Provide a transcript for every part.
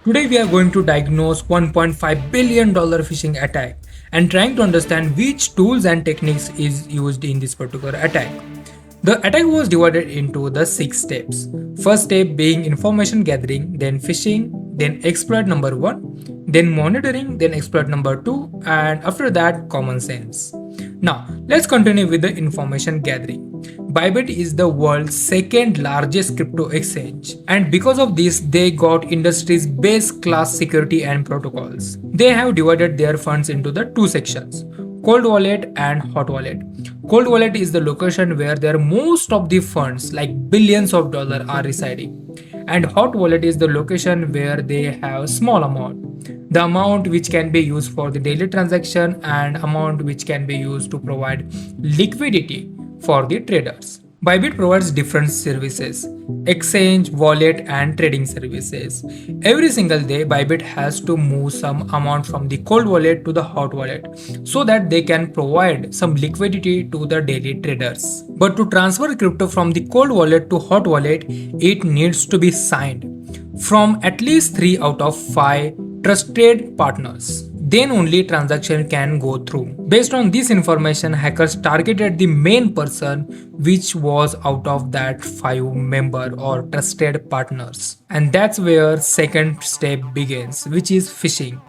Today we are going to diagnose $1.5 billion phishing attack and trying to understand which tools and techniques is used in this particular attack. The attack was divided into the 6 steps. First step being information gathering, then phishing, then exploit number 1, then monitoring, then exploit number 2, and after that common sense. Now, let's continue with the information gathering. Bybit is the world's second largest crypto exchange, and because of this, they got industry's best class security and protocols. They have divided their funds into the two sections: cold wallet and hot wallet. Cold wallet is the location where their most of the funds, like billions of dollars, are residing, and hot wallet is the location where they have small amount, the amount which can be used for the daily transaction and amount which can be used to provide liquidity for the traders. Bybit provides different services: exchange, wallet, and trading services. Every single day, Bybit has to move some amount from the cold wallet to the hot wallet so that they can provide some liquidity to the daily traders. But to transfer crypto from the cold wallet to hot wallet, it needs to be signed from at least 3 out of 5 trusted partners. Then only transaction can go through. Based on this information, hackers targeted the main person which was out of that 5 member or trusted partners. And that's where second step begins, which is phishing.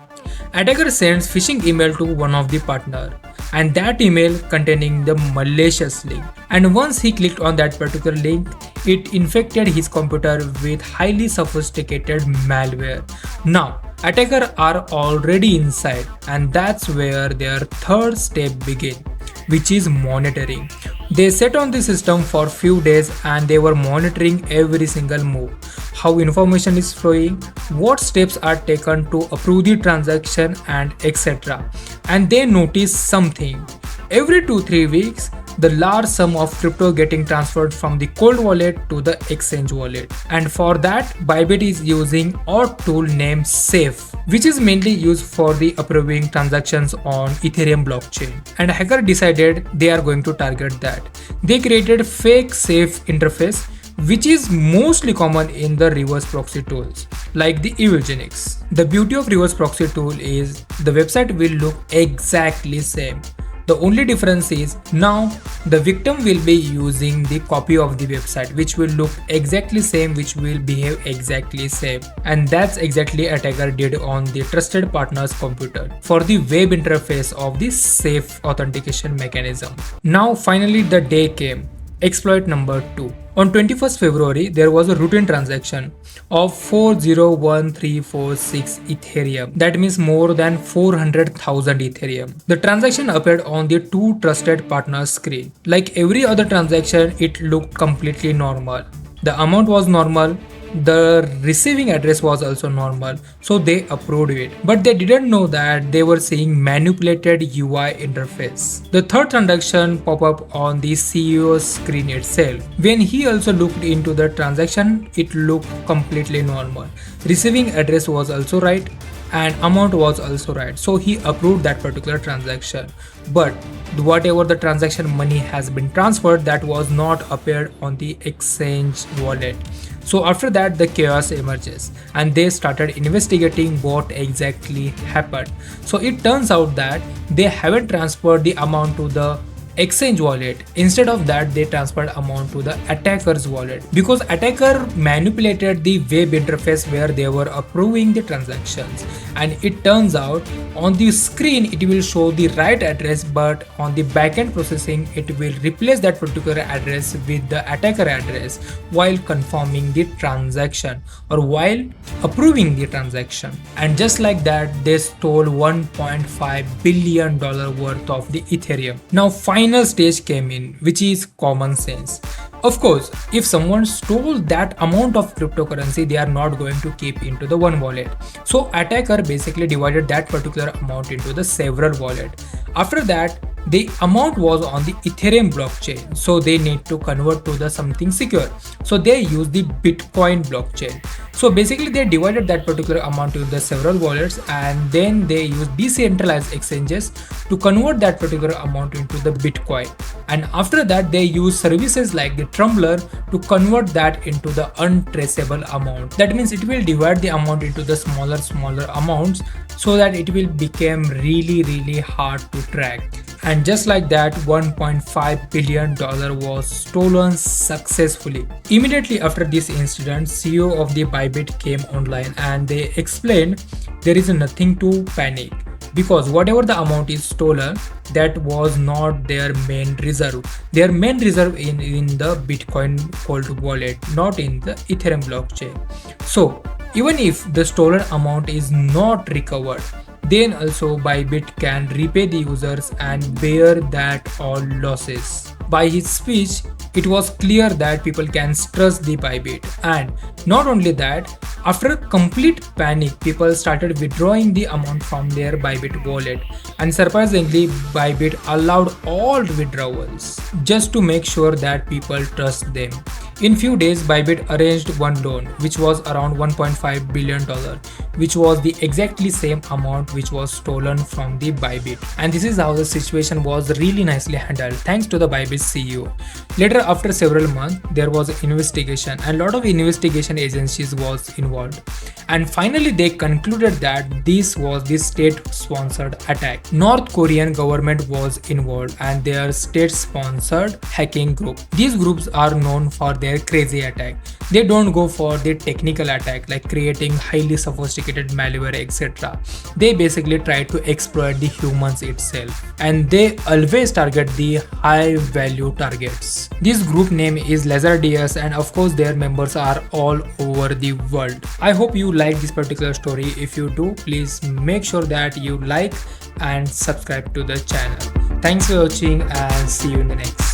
Attacker sends phishing email to one of the partner, and that email containing the malicious link. And once he clicked on that particular link, it infected his computer with highly sophisticated malware. Now, attackers are already inside, and that's where their third step begins, which is monitoring. They sat on the system for few days and they were monitoring every single move, how information is flowing, what steps are taken to approve the transaction, and etc. And they noticed something. Every 2-3 weeks, the large sum of crypto getting transferred from the cold wallet to the exchange wallet. And for that, Bybit is using a tool named Safe, which is mainly used for the approving transactions on Ethereum blockchain. And hacker decided they are going to target that. They created fake Safe interface, which is mostly common in the reverse proxy tools like the Eugenics. The beauty of reverse proxy tool is the website will look exactly same. The only difference is now the victim will be using the copy of the website which will look exactly same, which will behave exactly same. And that's exactly attacker did on the trusted partner's computer for the web interface of the safe authentication mechanism. Now finally the day came. Exploit number 2. On 21st February, there was a routine transaction of 401346 Ethereum. That means more than 400,000 Ethereum. The transaction appeared on the two trusted partners screen. Like every other transaction, it looked completely normal. The amount was normal. The receiving address was also normal, so they approved it. But they didn't know that they were seeing manipulated UI interface. The third transaction pop up on the CEO's screen itself. When he also looked into the transaction, it looked completely normal. Receiving address was also right and amount was also right, so he approved that particular transaction. But whatever the transaction money has been transferred, that was not appeared on the exchange wallet. So after that the chaos emerges and they started investigating what exactly happened. So it turns out that they haven't transferred the amount to the exchange wallet. Instead of that, they transferred amount to the attacker's wallet because attacker manipulated the web interface where they were approving the transactions. And it turns out on the screen it will show the right address, but on the backend processing it will replace that particular address with the attacker address while confirming the transaction or while approving the transaction. And just like that, they stole $1.5 billion worth of the Ethereum. Now final stage came in, which is common sense. Of course, if someone stole that amount of cryptocurrency, they are not going to keep into the one wallet. So attacker basically divided that particular amount into the several wallet. After that, The amount was on the Ethereum blockchain, so they need to convert to the something secure. So they use the Bitcoin blockchain. So basically they divided that particular amount into the several wallets, and then they use decentralized exchanges to convert that particular amount into the Bitcoin. And after that they use services like the Tumbler to convert that into the untraceable amount. That means it will divide the amount into the smaller amounts so that it will become really hard to track. And just like that, $1.5 billion was stolen successfully. Immediately after this incident, CEO of the Bybit came online and they explained there is nothing to panic, because whatever the amount is stolen, that was not their main reserve. Their main reserve in the Bitcoin cold wallet, not in the Ethereum blockchain. So even if the stolen amount is not recovered, then also Bybit can repay the users and bear that all losses. By his speech, it was clear that people can trust the Bybit. And not only that, after complete panic, people started withdrawing the amount from their Bybit wallet. And surprisingly, Bybit allowed all withdrawals just to make sure that people trust them. In few days, Bybit arranged one loan, which was around $1.5 billion, which was the exactly same amount which was stolen from the Bybit. And this is how the situation was really nicely handled thanks to the Bybit CEO. Later, after several months, there was an investigation and a lot of investigation agencies was involved. And finally, they concluded that this was the state-sponsored attack. North Korean government was involved and their state-sponsored hacking group. These groups are known for their crazy attack. They don't go for the technical attack like creating highly sophisticated malware, etc. They basically try to exploit the humans itself, and they always target the high value targets. This group name is Lazardius, and of course their members are all over the world. I hope you like this particular story. If you do, please make sure that you like and subscribe to the channel. Thanks for watching and see you in the next.